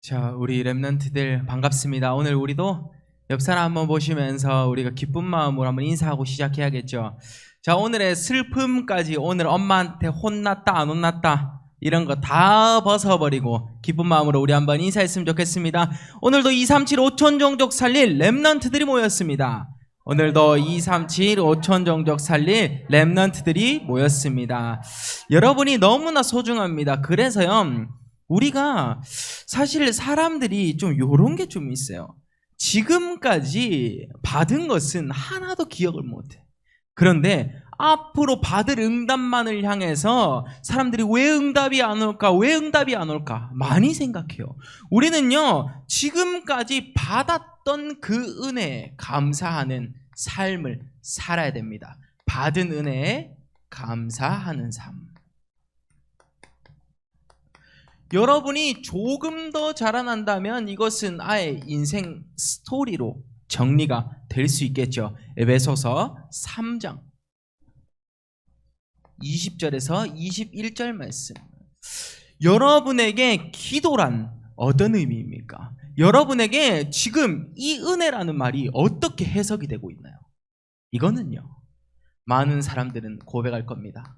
자, 우리 랩런트들 반갑습니다. 오늘 우리도 옆 사람 한번 보시면서 우리가 기쁜 마음으로 한번 인사하고 시작해야겠죠. 자, 오늘의 슬픔까지, 오늘 엄마한테 혼났다 안 혼났다 이런 거 다 벗어버리고 기쁜 마음으로 우리 한번 인사했으면 좋겠습니다. 오늘도 237 5천 종족 살릴 랩런트들이 모였습니다. 오늘도 237 5천 종족 살릴 랩런트들이 모였습니다. 여러분이 너무나 소중합니다. 그래서요, 우리가 사실 사람들이 좀 요런 게 좀 있어요. 지금까지 받은 것은 하나도 기억을 못해. 그런데 앞으로 받을 응답만을 향해서 사람들이 왜 응답이 안 올까? 왜 응답이 안 올까? 많이 생각해요. 우리는요, 지금까지 받았던 그 은혜에 감사하는 삶을 살아야 됩니다. 받은 은혜에 감사하는 삶. 여러분이 조금 더 자라난다면 이것은 아예 인생 스토리로 정리가 될 수 있겠죠. 에베소서 3장 20절에서 21절 말씀. 여러분에게 기도란 어떤 의미입니까? 여러분에게 지금 이 은혜라는 말이 어떻게 해석이 되고 있나요? 이거는요, 많은 사람들은 고백할 겁니다.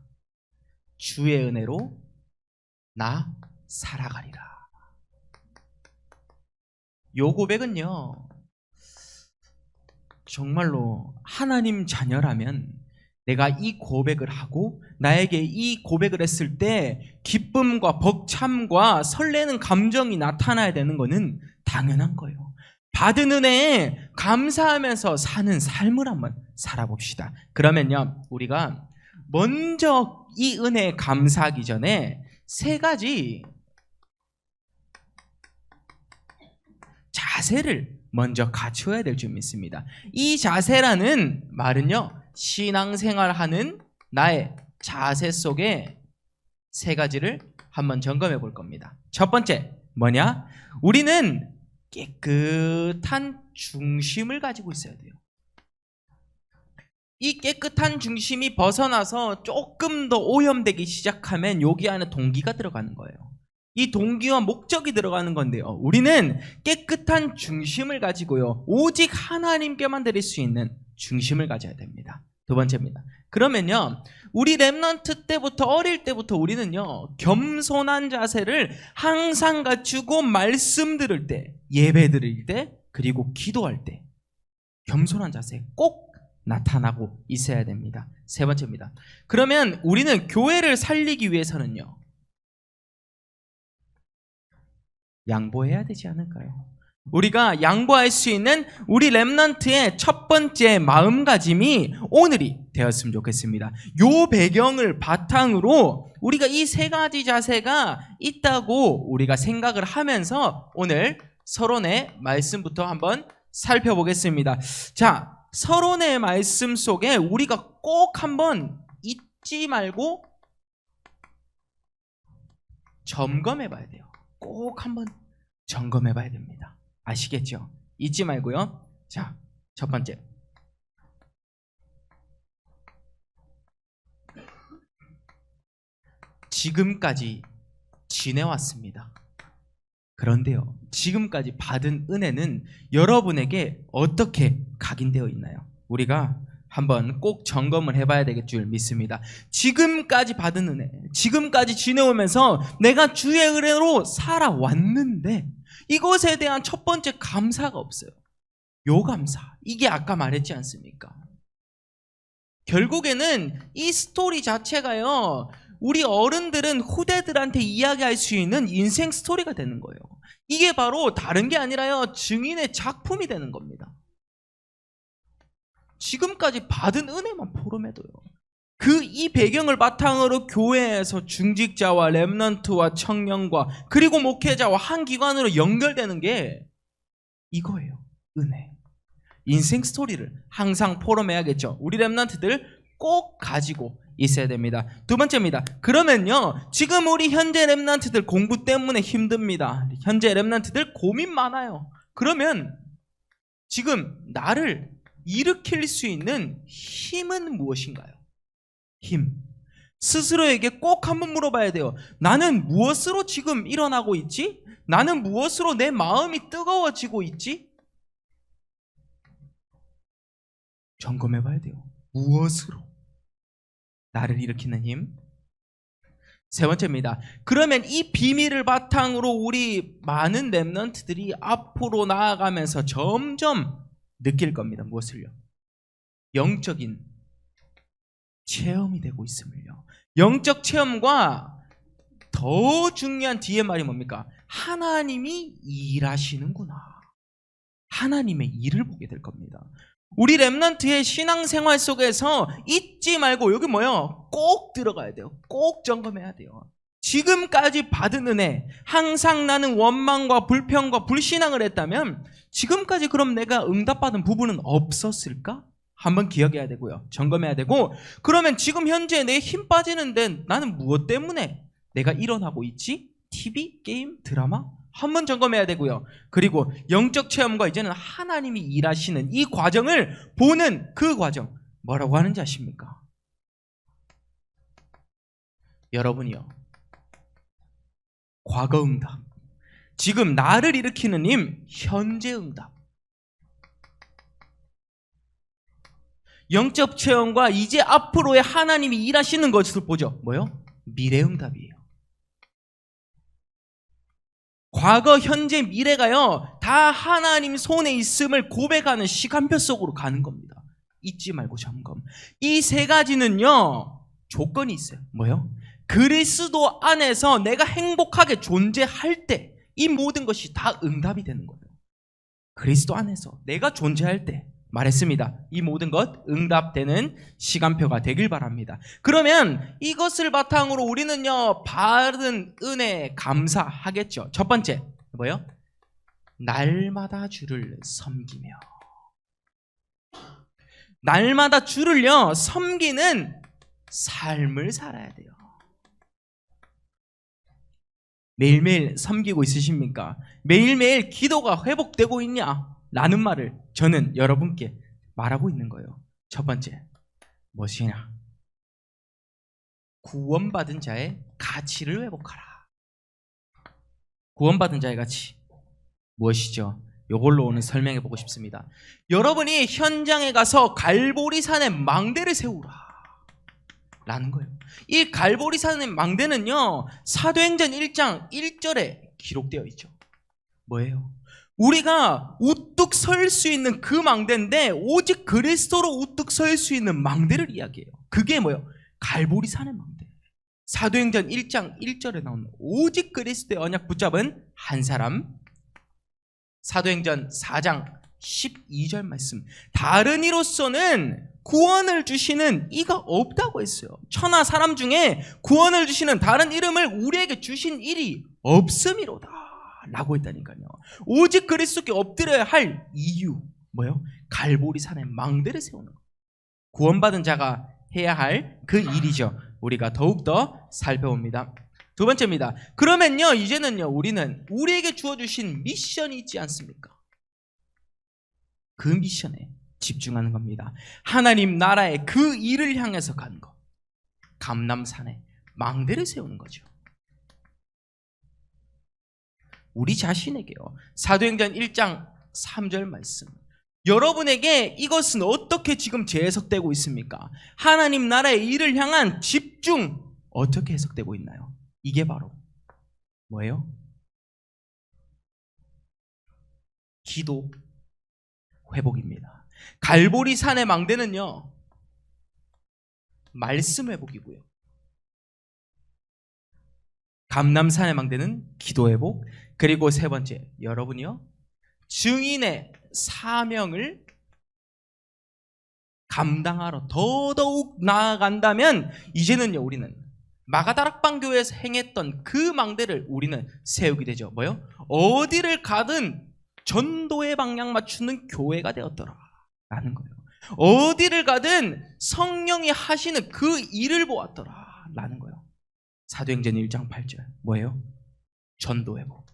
주의 은혜로 나 살아가리라. 요 고백은요, 정말로 하나님 자녀라면 내가 이 고백을 하고 나에게 이 고백을 했을 때 기쁨과 벅참과 설레는 감정이 나타나야 되는 것은 당연한 거예요. 받은 은혜에 감사하면서 사는 삶을 한번 살아봅시다. 그러면요, 우리가 먼저 이 은혜에 감사하기 전에 세 가지 자세를 먼저 갖춰야 될 줄 믿습니다. 이 자세라는 말은요, 신앙생활하는 나의 자세 속에 세 가지를 한번 점검해 볼 겁니다. 첫 번째 뭐냐? 우리는 깨끗한 중심을 가지고 있어야 돼요. 이 깨끗한 중심이 벗어나서 조금 더 오염되기 시작하면 여기 안에 동기가 들어가는 거예요. 이 동기와 목적이 들어가는 건데요, 우리는 깨끗한 중심을 가지고요, 오직 하나님께만 드릴 수 있는 중심을 가져야 됩니다. 두 번째입니다. 그러면요, 우리 랩런트 때부터, 어릴 때부터 우리는요, 겸손한 자세를 항상 갖추고 말씀 들을 때, 예배 드릴 때, 그리고 기도할 때 겸손한 자세 꼭 나타나고 있어야 됩니다. 세 번째입니다. 그러면 우리는 교회를 살리기 위해서는요, 양보해야 되지 않을까요? 우리가 양보할 수 있는 우리 랩런트의 첫 번째 마음가짐이 오늘이 되었으면 좋겠습니다. 요 배경을 바탕으로 우리가 이 세 가지 자세가 있다고 우리가 생각을 하면서 오늘 서론의 말씀부터 한번 살펴보겠습니다. 자, 서론의 말씀 속에 우리가 꼭 한번 잊지 말고 점검해 봐야 돼요. 꼭 한번 점검해 봐야 됩니다. 아시겠죠? 잊지 말고요. 자, 첫 번째. 지금까지 지내왔습니다. 그런데요, 지금까지 받은 은혜는 여러분에게 어떻게 각인되어 있나요? 우리가 한번 꼭 점검을 해봐야 되겠 줄 믿습니다. 지금까지 받은 은혜, 지금까지 지내오면서 내가 주의 은혜로 살아왔는데 이것에 대한 첫 번째 감사가 없어요. 요 감사, 이게 아까 말했지 않습니까? 결국에는 이 스토리 자체가요, 우리 어른들은 후대들한테 이야기할 수 있는 인생 스토리가 되는 거예요. 이게 바로 다른 게 아니라요, 증인의 작품이 되는 겁니다. 지금까지 받은 은혜만 포럼해도요, 이 배경을 바탕으로 교회에서 중직자와 랩런트와 청년과 그리고 목회자와 한 기관으로 연결되는 게 이거예요. 은혜. 인생 스토리를 항상 포럼해야겠죠. 우리 랩런트들 꼭 가지고 있어야 됩니다. 두 번째입니다. 그러면요, 지금 우리 현재 랩런트들 공부 때문에 힘듭니다. 현재 랩런트들 고민 많아요. 그러면 지금 나를 일으킬 수 있는 힘은 무엇인가요? 힘. 스스로에게 꼭 한번 물어봐야 돼요. 나는 무엇으로 지금 일어나고 있지? 나는 무엇으로 내 마음이 뜨거워지고 있지? 점검해 봐야 돼요. 무엇으로? 나를 일으키는 힘. 세 번째입니다. 그러면 이 비밀을 바탕으로 우리 많은 렘넌트들이 앞으로 나아가면서 점점 느낄 겁니다. 무엇을요? 영적인 체험이 되고 있음을요. 영적 체험과 더 중요한 뒤에 말이 뭡니까? 하나님이 일하시는구나. 하나님의 일을 보게 될 겁니다. 우리 렘넌트의 신앙생활 속에서 잊지 말고 여기 뭐요? 꼭 들어가야 돼요. 꼭 점검해야 돼요. 지금까지 받은 은혜, 항상 나는 원망과 불평과 불신앙을 했다면 지금까지 그럼 내가 응답받은 부분은 없었을까? 한번 기억해야 되고요. 점검해야 되고, 그러면 지금 현재 내 힘 빠지는데 나는 무엇 때문에 내가 일어나고 있지? TV, 게임, 드라마? 한번 점검해야 되고요. 그리고 영적 체험과 이제는 하나님이 일하시는 이 과정을 보는 그 과정, 뭐라고 하는지 아십니까? 여러분이요, 과거 응답, 지금 나를 일으키는 힘, 현재 응답. 영적 체험과 이제 앞으로의 하나님이 일하시는 것을 보죠. 뭐요? 미래 응답이에요. 과거, 현재, 미래가요, 다 하나님 손에 있음을 고백하는 시간표 속으로 가는 겁니다. 잊지 말고 점검. 이 세 가지는요, 조건이 있어요. 뭐요? 그리스도 안에서 내가 행복하게 존재할 때 이 모든 것이 다 응답이 되는 거예요. 그리스도 안에서 내가 존재할 때, 말했습니다. 이 모든 것 응답되는 시간표가 되길 바랍니다. 그러면 이것을 바탕으로 우리는요, 받은 은혜에 감사하겠죠. 첫 번째, 뭐예요? 날마다 주를 섬기며. 날마다 주를요, 섬기는 삶을 살아야 돼요. 매일매일 섬기고 있으십니까? 매일매일 기도가 회복되고 있냐? 라는 말을 저는 여러분께 말하고 있는 거예요. 첫 번째, 무엇이냐? 구원받은 자의 가치를 회복하라. 구원받은 자의 가치, 무엇이죠? 이걸로 오늘 설명해 보고 싶습니다. 여러분이 현장에 가서 갈보리산에 망대를 세우라 라는 거예요. 이 갈보리산의 망대는요, 사도행전 1장 1절에 기록되어 있죠. 뭐예요? 우리가 우뚝 설 수 있는 그 망대인데 오직 그리스도로 우뚝 설 수 있는 망대를 이야기해요. 그게 뭐예요? 갈보리산의 망대. 사도행전 1장 1절에 나오는 오직 그리스도의 언약 붙잡은 한 사람. 사도행전 4장 12절 말씀. 다른 이로서는 구원을 주시는 이가 없다고 했어요. 천하 사람 중에 구원을 주시는 다른 이름을 우리에게 주신 일이 없음이로다 라고 했다니까요. 오직 그리스도께 엎드려야 할 이유, 뭐예요? 갈보리산에 망대를 세우는 것. 구원받은 자가 해야 할 그 일이죠. 우리가 더욱더 살펴봅니다. 두 번째입니다. 그러면요, 이제는요, 우리는 우리에게 주어주신 미션이 있지 않습니까? 그 미션에 집중하는 겁니다. 하나님 나라의 그 일을 향해서 가는 것. 감람산에 망대를 세우는 거죠. 우리 자신에게요. 사도행전 1장 3절 말씀. 여러분에게 이것은 어떻게 지금 재해석되고 있습니까? 하나님 나라의 일을 향한 집중, 어떻게 해석되고 있나요? 이게 바로 뭐예요? 기도 회복입니다. 갈보리산의 망대는요, 말씀 회복이고요. 감람산의 망대는 기도 회복. 그리고 세 번째, 여러분이요, 증인의 사명을 감당하러 더더욱 나아간다면 이제는요, 우리는 마가다락방 교회에서 행했던 그 망대를 우리는 세우게 되죠. 뭐요? 어디를 가든 전도의 방향 맞추는 교회가 되었더라 라는 거예요. 어디를 가든 성령이 하시는 그 일을 보았더라 라는 거예요. 사도행전 1장 8절 뭐예요? 전도 회복.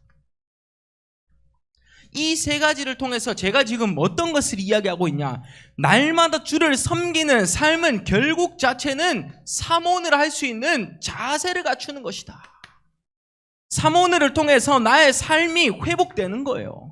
이 세 가지를 통해서 제가 지금 어떤 것을 이야기하고 있냐, 날마다 주를 섬기는 삶은 결국 자체는 사모를 할 수 있는 자세를 갖추는 것이다. 사모늘을 통해서 나의 삶이 회복되는 거예요.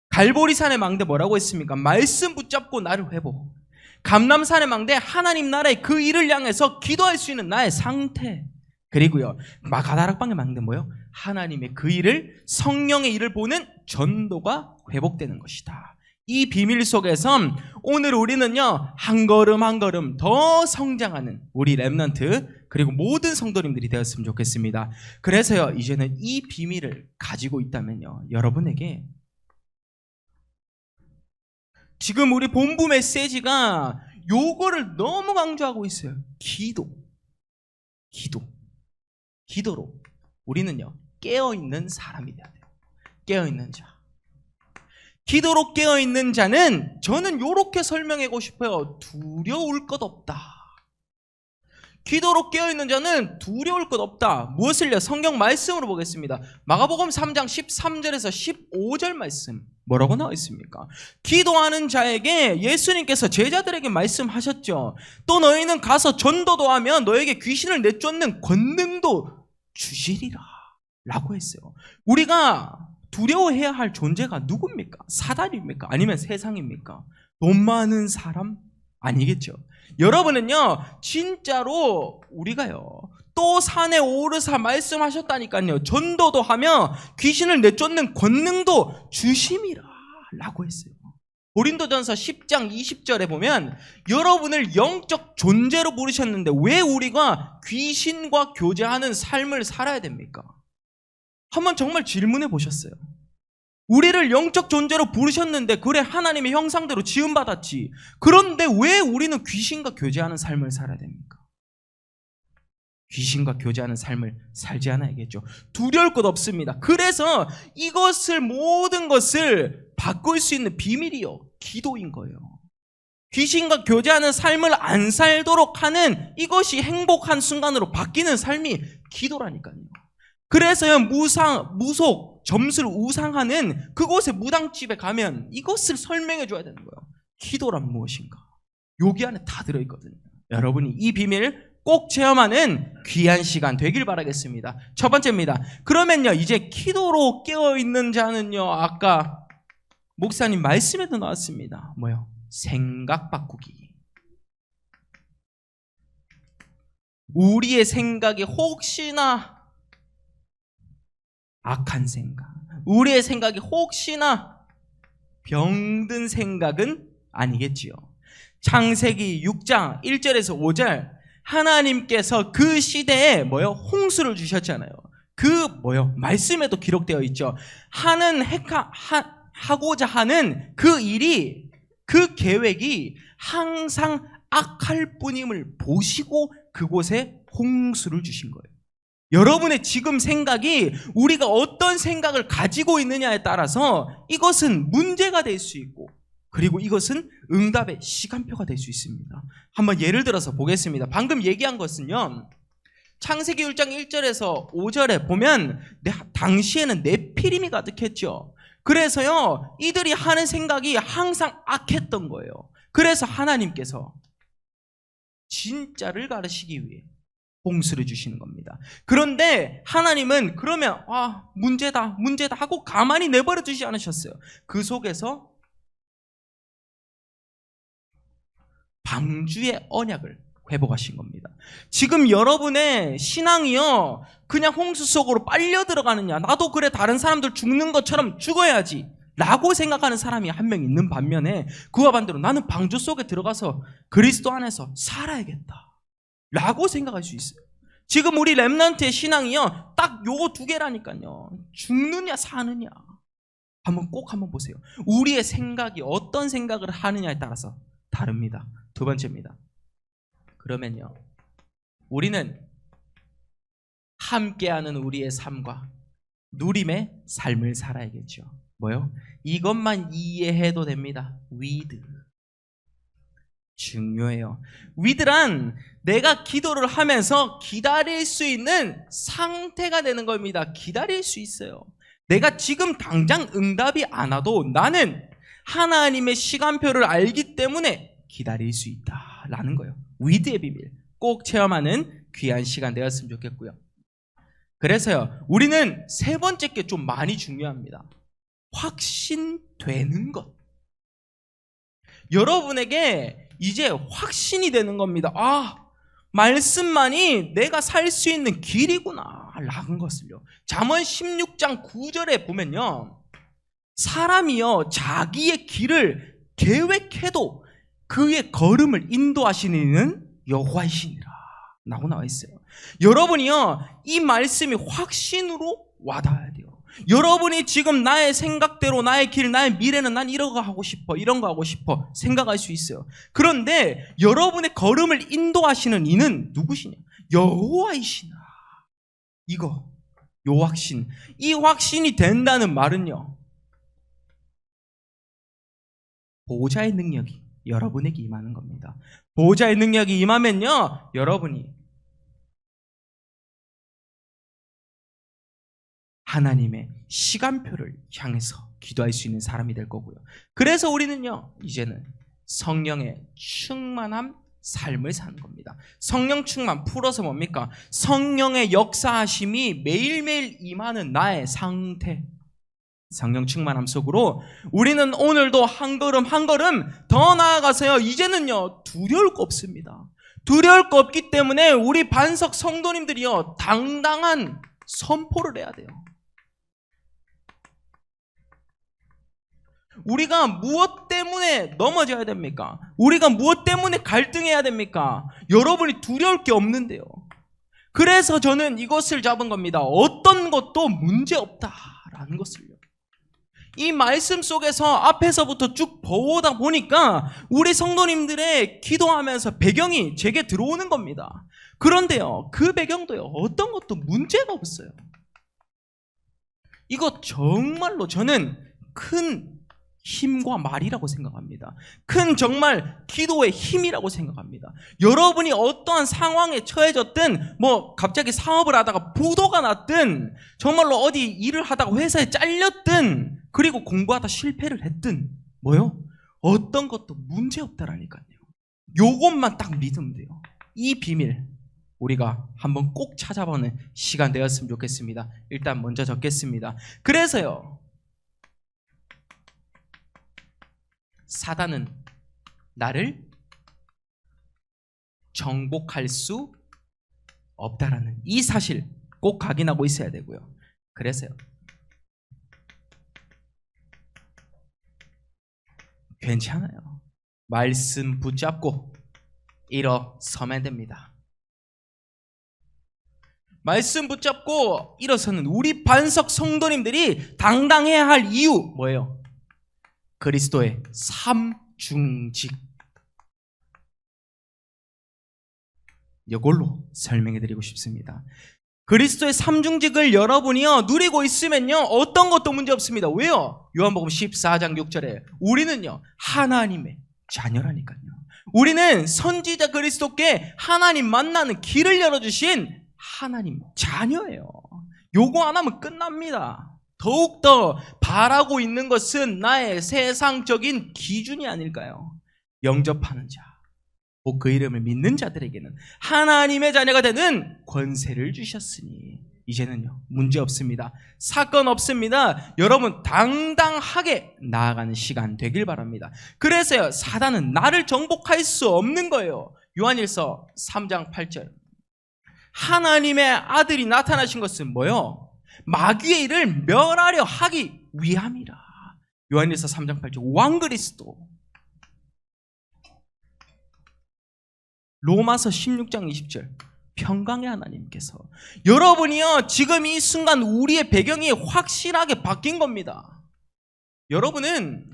갈보리산의 망대 뭐라고 했습니까? 말씀 붙잡고 나를 회복. 감람산의 망대 하나님 나라의 그 일을 향해서 기도할 수 있는 나의 상태. 그리고요, 가다락방의 망대 뭐예요? 하나님의 그 일을, 성령의 일을 보는 전도가 회복되는 것이다. 이 비밀 속에서 오늘 우리는요, 한 걸음 한 걸음 더 성장하는 우리 렘넌트 그리고 모든 성도님들이 되었으면 좋겠습니다. 그래서요, 이제는 이 비밀을 가지고 있다면요, 여러분에게 지금 우리 본부 메시지가 요거를 너무 강조하고 있어요. 기도로 우리는요, 깨어있는 사람이 돼야 돼요. 깨어있는 자. 기도로 깨어있는 자는 저는 요렇게 설명하고 싶어요. 두려울 것 없다. 기도로 깨어있는 자는 두려울 것 없다. 무엇을요? 성경 말씀으로 보겠습니다. 마가복음 3장 13절에서 15절 말씀 뭐라고 나와 있습니까? 기도하는 자에게 예수님께서 제자들에게 말씀하셨죠. 또 너희는 가서 전도도 하며 너에게 귀신을 내쫓는 권능도 주시리라 라고 했어요. 우리가 두려워해야 할 존재가 누굽니까? 사단입니까? 아니면 세상입니까? 돈 많은 사람? 아니겠죠. 여러분은요, 진짜로 우리가요, 또 산에 오르사 말씀하셨다니까요, 전도도 하며 귀신을 내쫓는 권능도 주심이라 라고 했어요. 고린도전서 10장 20절에 보면 여러분을 영적 존재로 부르셨는데 왜 우리가 귀신과 교제하는 삶을 살아야 됩니까? 한번 정말 질문해 보셨어요? 우리를 영적 존재로 부르셨는데 그래, 하나님의 형상대로 지음받았지. 그런데 왜 우리는 귀신과 교제하는 삶을 살아야 됩니까? 귀신과 교제하는 삶을 살지 않아야겠죠. 두려울 것 없습니다. 그래서 이것을, 모든 것을 바꿀 수 있는 비밀이요, 기도인 거예요. 귀신과 교제하는 삶을 안 살도록 하는, 이것이 행복한 순간으로 바뀌는 삶이 기도라니까요. 그래서요, 무속, 점술, 우상하는 그곳의 무당집에 가면 이것을 설명해 줘야 되는 거예요. 기도란 무엇인가? 여기 안에 다 들어있거든요. 여러분이 이 비밀 꼭 체험하는 귀한 시간 되길 바라겠습니다. 첫 번째입니다. 그러면요, 이제 기도로 깨어있는 자는요, 아까 목사님 말씀에도 나왔습니다. 뭐요? 생각 바꾸기. 우리의 생각이 혹시나 악한 생각, 우리의 생각이 혹시나 병든 생각은 아니겠지요. 창세기 6장 1절에서 5절, 하나님께서 그 시대에 뭐요? 홍수를 주셨잖아요. 그 뭐요? 말씀에도 기록되어 있죠. 하고자 하는 그 일이, 그 계획이 항상 악할 뿐임을 보시고 그곳에 홍수를 주신 거예요. 여러분의 지금 생각이 우리가 어떤 생각을 가지고 있느냐에 따라서 이것은 문제가 될 수 있고, 그리고 이것은 응답의 시간표가 될 수 있습니다. 한번 예를 들어서 보겠습니다. 방금 얘기한 것은요, 창세기 1장 1절에서 5절에 보면 당시에는 네피림이 가득했죠. 그래서요, 이들이 하는 생각이 항상 악했던 거예요. 그래서 하나님께서 진짜를 가르치기 위해 홍수를 주시는 겁니다. 그런데 하나님은 그러면 문제다 하고 가만히 내버려 두지 않으셨어요. 그 속에서 방주의 언약을 회복하신 겁니다. 지금 여러분의 신앙이요, 그냥 홍수 속으로 빨려 들어가느냐, 나도 그래 다른 사람들 죽는 것처럼 죽어야지 라고 생각하는 사람이 한 명 있는 반면에, 그와 반대로 나는 방주 속에 들어가서 그리스도 안에서 살아야겠다 라고 생각할 수 있어요. 지금 우리 렘넌트의 신앙이요, 딱 요거 두 개라니까요. 죽느냐 사느냐. 꼭 한번 보세요. 우리의 생각이 어떤 생각을 하느냐에 따라서 다릅니다. 두 번째입니다. 그러면요, 우리는 함께하는 우리의 삶과 누림의 삶을 살아야겠죠. 뭐요? 이것만 이해해도 됩니다. 위드. 중요해요. 위드란 내가 기도를 하면서 기다릴 수 있는 상태가 되는 겁니다. 기다릴 수 있어요. 내가 지금 당장 응답이 안 와도 나는 하나님의 시간표를 알기 때문에 기다릴 수 있다라는 거예요. 위드의 비밀 꼭 체험하는 귀한 시간 되었으면 좋겠고요. 그래서요, 우리는 세 번째 게 좀 많이 중요합니다. 확신되는 것. 여러분에게 이제 확신이 되는 겁니다. 아, 말씀만이 내가 살 수 있는 길이구나 라는 것을요. 잠언 16장 9절에 보면요, 사람이요 자기의 길을 계획해도 그의 걸음을 인도하시는 이는 여호와이시니라 라고 나와 있어요. 여러분이요, 이 말씀이 확신으로 와닿아야 돼요. 여러분이 지금 나의 생각대로 나의 길, 나의 미래는 난 이런 거 하고 싶어, 이런 거 하고 싶어 생각할 수 있어요. 그런데 여러분의 걸음을 인도하시는 이는 누구시냐? 여호와이시나. 이거, 요 확신. 이 확신이 된다는 말은요, 보호자의 능력이 여러분에게 임하는 겁니다. 보호자의 능력이 임하면요, 여러분이 하나님의 시간표를 향해서 기도할 수 있는 사람이 될 거고요. 그래서 우리는요, 이제는 성령의 충만한 삶을 사는 겁니다. 성령 충만, 풀어서 뭡니까? 성령의 역사하심이 매일매일 임하는 나의 상태. 성령 충만함 속으로 우리는 오늘도 한 걸음 한 걸음 더 나아가서요, 이제는요 두려울 거 없습니다. 두려울 거 없기 때문에 우리 반석 성도님들이요 당당한 선포를 해야 돼요. 우리가 무엇 때문에 넘어져야 됩니까? 우리가 무엇 때문에 갈등해야 됩니까? 여러분이 두려울 게 없는데요. 그래서 저는 이것을 잡은 겁니다. 어떤 것도 문제없다라는 것을요. 이 말씀 속에서 앞에서부터 쭉 보다 보니까 우리 성도님들의 기도하면서 배경이 제게 들어오는 겁니다. 그런데요, 그 배경도요, 어떤 것도 문제가 없어요. 이거 정말로 저는 큰 힘과 말이라고 생각합니다. 큰 정말 기도의 힘이라고 생각합니다. 여러분이 어떠한 상황에 처해졌든, 뭐 갑자기 사업을 하다가 부도가 났든, 정말로 어디 일을 하다가 회사에 잘렸든, 그리고 공부하다 실패를 했든, 뭐요? 어떤 것도 문제없다라니까요. 요것만 딱 믿으면 돼요. 이 비밀 우리가 한번 꼭 찾아보는 시간 되었으면 좋겠습니다. 일단 먼저 적겠습니다. 그래서요, 사단은 나를 정복할 수 없다라는 이 사실 꼭 각인하고 있어야 되고요. 그래서요, 괜찮아요. 말씀 붙잡고 일어서면 됩니다. 말씀 붙잡고 일어서는 우리 반석 성도님들이 당당해야 할 이유 뭐예요? 그리스도의 삼중직. 이걸로 설명해 드리고 싶습니다. 그리스도의 삼중직을 여러분이요 누리고 있으면요 어떤 것도 문제 없습니다. 왜요? 요한복음 14장 6절에 우리는요 하나님의 자녀라니까요. 우리는 선지자 그리스도께 하나님 만나는 길을 열어주신 하나님 자녀예요. 요거 안 하면 끝납니다. 더욱더 바라고 있는 것은 나의 세상적인 기준이 아닐까요? 영접하는 자, 곧 그 이름을 믿는 자들에게는 하나님의 자녀가 되는 권세를 주셨으니 이제는요 문제 없습니다. 사건 없습니다. 여러분 당당하게 나아가는 시간 되길 바랍니다. 그래서요 사단은 나를 정복할 수 없는 거예요. 요한일서 3장 8절 하나님의 아들이 나타나신 것은 뭐요? 마귀의 일을 멸하려 하기 위함이라. 요한일서 3장 8절 왕 그리스도. 로마서 16장 20절 평강의 하나님께서. 여러분이요 지금 이 순간 우리의 배경이 확실하게 바뀐 겁니다. 여러분은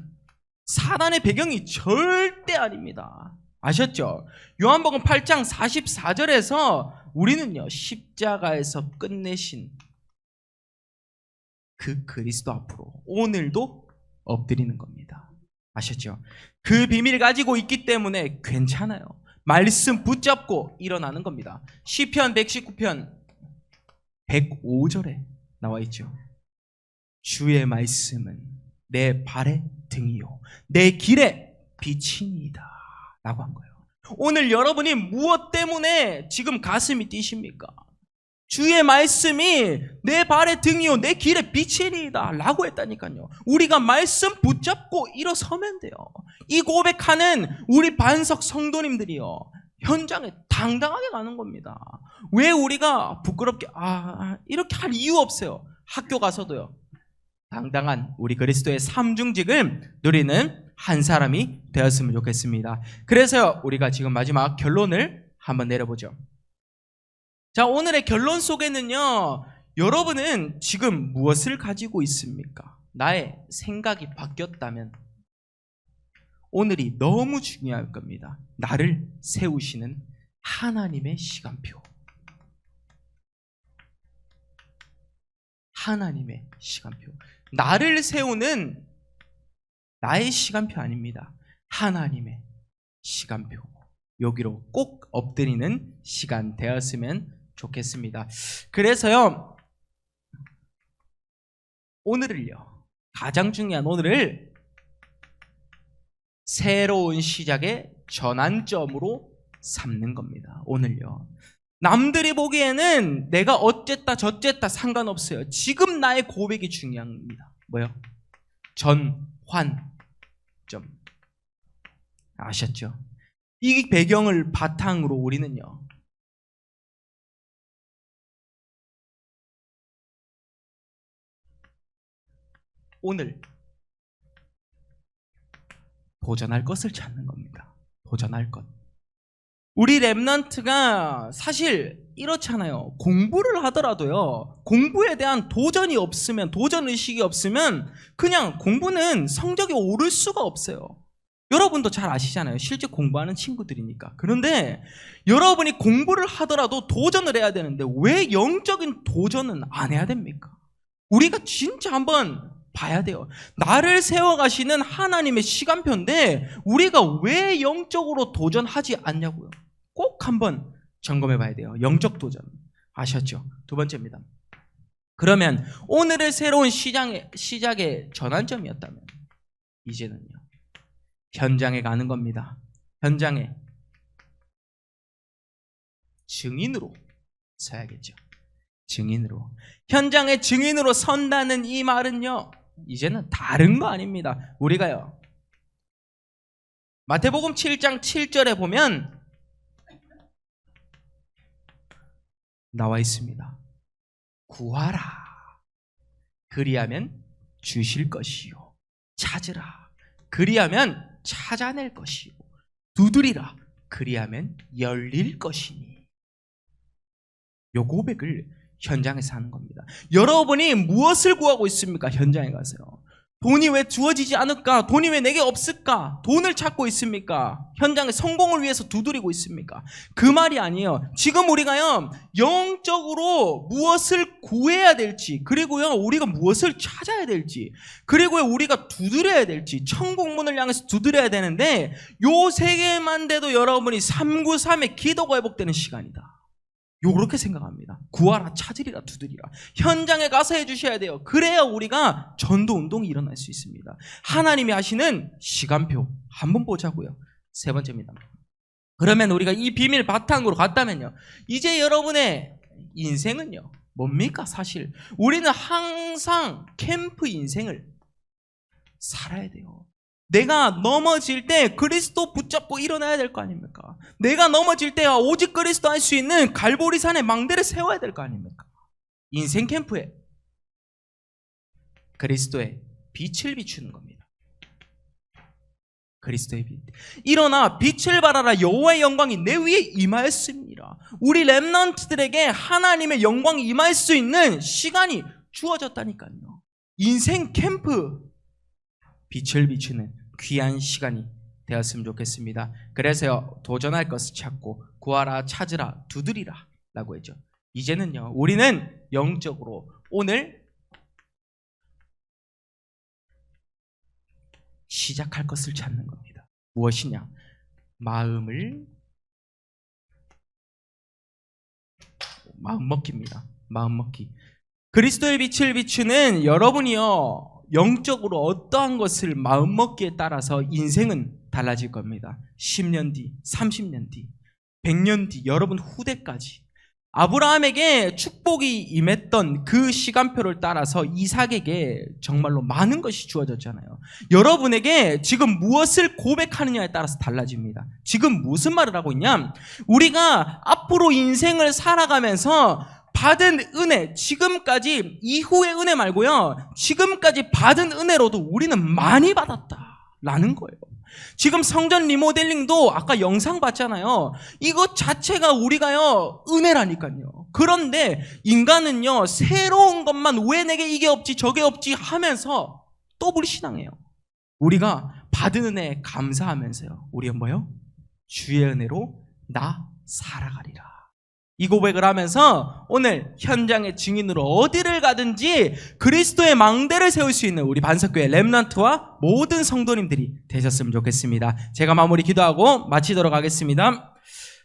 사단의 배경이 절대 아닙니다. 아셨죠? 요한복음 8장 44절에서 우리는요 십자가에서 끝내신 그 그리스도 앞으로 오늘도 엎드리는 겁니다. 아셨죠? 그 비밀을 가지고 있기 때문에 괜찮아요. 말씀 붙잡고 일어나는 겁니다. 시편 119편 105절에 나와 있죠. 주의 말씀은 내 발의 등이요 내 길의 빛이니이다 라고 한 거예요. 오늘 여러분이 무엇 때문에 지금 가슴이 뛰십니까? 주의 말씀이 내 발의 등이요 내 길의 빛이니이다 라고 했다니까요. 우리가 말씀 붙잡고 일어서면 돼요. 이 고백하는 우리 반석 성도님들이요, 현장에 당당하게 가는 겁니다. 왜 우리가 부끄럽게 이렇게 할 이유 없어요. 학교 가서도요, 당당한 우리 그리스도의 삼중직을 누리는 한 사람이 되었으면 좋겠습니다. 그래서 우리가 지금 마지막 결론을 한번 내려보죠. 자, 오늘의 결론 속에는요, 여러분은 지금 무엇을 가지고 있습니까? 나의 생각이 바뀌었다면 오늘이 너무 중요할 겁니다. 나를 세우시는 하나님의 시간표. 하나님의 시간표. 나를 세우는 나의 시간표 아닙니다. 하나님의 시간표. 여기로 꼭 엎드리는 시간 되었으면 좋겠습니다. 그래서요, 오늘을요, 가장 중요한 오늘을 새로운 시작의 전환점으로 삼는 겁니다. 오늘요, 남들이 보기에는 내가 어쨌다 저쨌다 상관없어요. 지금 나의 고백이 중요합니다. 뭐요? 전환점. 아셨죠? 이 배경을 바탕으로 우리는요, 오늘 도전할 것을 찾는 겁니다. 도전할 것. 우리 랩런트가 사실 이렇잖아요. 공부를 하더라도요, 공부에 대한 도전이 없으면, 도전의식이 없으면 그냥 공부는 성적이 오를 수가 없어요. 여러분도 잘 아시잖아요. 실제 공부하는 친구들이니까. 그런데 여러분이 공부를 하더라도 도전을 해야 되는데 왜 영적인 도전은 안 해야 됩니까? 우리가 진짜 한번 봐야 돼요. 나를 세워가시는 하나님의 시간표인데 우리가 왜 영적으로 도전하지 않냐고요. 꼭 한번 점검해 봐야 돼요. 영적 도전. 아셨죠? 두 번째입니다. 그러면 오늘의 새로운 시작의 전환점이었다면 이제는요, 현장에 가는 겁니다. 현장에 증인으로 서야겠죠. 증인으로. 현장의 증인으로 선다는 이 말은요, 이제는 다른 거 아닙니다. 우리가요, 마태복음 7장 7절에 보면 나와 있습니다. 구하라. 그리하면 주실 것이요. 찾으라. 그리하면 찾아낼 것이요. 두드리라. 그리하면 열릴 것이니. 요 고백을 현장에서 하는 겁니다. 여러분이 무엇을 구하고 있습니까? 현장에 가서요. 돈이 왜 주어지지 않을까? 돈이 왜 내게 없을까? 돈을 찾고 있습니까? 현장에 성공을 위해서 두드리고 있습니까? 그 말이 아니에요. 지금 우리가요, 영적으로 무엇을 구해야 될지, 그리고요, 우리가 무엇을 찾아야 될지, 그리고요, 우리가 두드려야 될지, 천국문을 향해서 두드려야 되는데, 요 세 개만 돼도 여러분이 393의 기도가 회복되는 시간이다. 요렇게 생각합니다. 구하라, 찾으리라, 두드리라. 현장에 가서 해주셔야 돼요. 그래야 우리가 전도운동이 일어날 수 있습니다. 하나님이 하시는 시간표 한번 보자고요. 세 번째입니다. 그러면 우리가 이 비밀 바탕으로 갔다면요, 이제 여러분의 인생은요, 뭡니까? 사실 우리는 항상 캠프 인생을 살아야 돼요. 내가 넘어질 때 그리스도 붙잡고 일어나야 될 거 아닙니까? 내가 넘어질 때 오직 그리스도 할 수 있는 갈보리산의 망대를 세워야 될 거 아닙니까? 인생 캠프에 그리스도의 빛을 비추는 겁니다. 그리스도의 빛. 일어나 빛을 발하라. 여호와의 영광이 내 위에 임하였습니다. 우리 렘넌트들에게 하나님의 영광이 임할 수 있는 시간이 주어졌다니까요. 인생 캠프, 빛을 비추는 귀한 시간이 되었으면 좋겠습니다. 그래서요, 도전할 것을 찾고 구하라, 찾으라, 두드리라 라고 했죠. 이제는요, 우리는 영적으로 오늘 시작할 것을 찾는 겁니다. 무엇이냐? 마음먹기입니다. 마음먹기. 그리스도의 빛을 비추는 여러분이요, 영적으로 어떠한 것을 마음먹기에 따라서 인생은 달라질 겁니다. 10년 뒤, 30년 뒤, 100년 뒤, 여러분 후대까지 아브라함에게 축복이 임했던 그 시간표를 따라서 이삭에게 정말로 많은 것이 주어졌잖아요. 여러분에게 지금 무엇을 고백하느냐에 따라서 달라집니다. 지금 무슨 말을 하고 있냐? 우리가 앞으로 인생을 살아가면서 받은 은혜, 지금까지 이후의 은혜 말고요, 지금까지 받은 은혜로도 우리는 많이 받았다라는 거예요. 지금 성전 리모델링도 아까 영상 봤잖아요. 이것 자체가 우리가요 은혜라니까요. 그런데 인간은요 새로운 것만 왜 내게 이게 없지 저게 없지 하면서 또 불신앙해요. 우리가 받은 은혜에 감사하면서요 우리는 뭐요? 주의 은혜로 나 살아가리라. 이 고백을 하면서 오늘 현장의 증인으로 어디를 가든지 그리스도의 망대를 세울 수 있는 우리 반석교회 렘넌트와 모든 성도님들이 되셨으면 좋겠습니다. 제가 마무리 기도하고 마치도록 하겠습니다.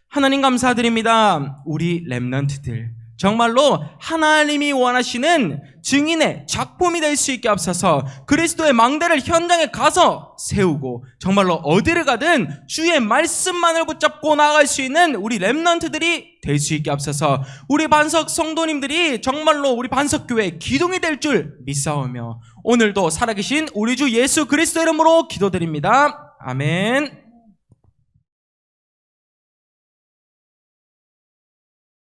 하나님 감사드립니다. 우리 렘넌트들 정말로 하나님이 원하시는 증인의 작품이 될 수 있게 앞서서 그리스도의 망대를 현장에 가서 세우고 정말로 어디를 가든 주의 말씀만을 붙잡고 나아갈 수 있는 우리 렘넌트들이 될 수 있게 앞서서 우리 반석 성도님들이 정말로 우리 반석교회 기둥이 될 줄 믿사오며 오늘도 살아계신 우리 주 예수 그리스도 이름으로 기도드립니다. 아멘.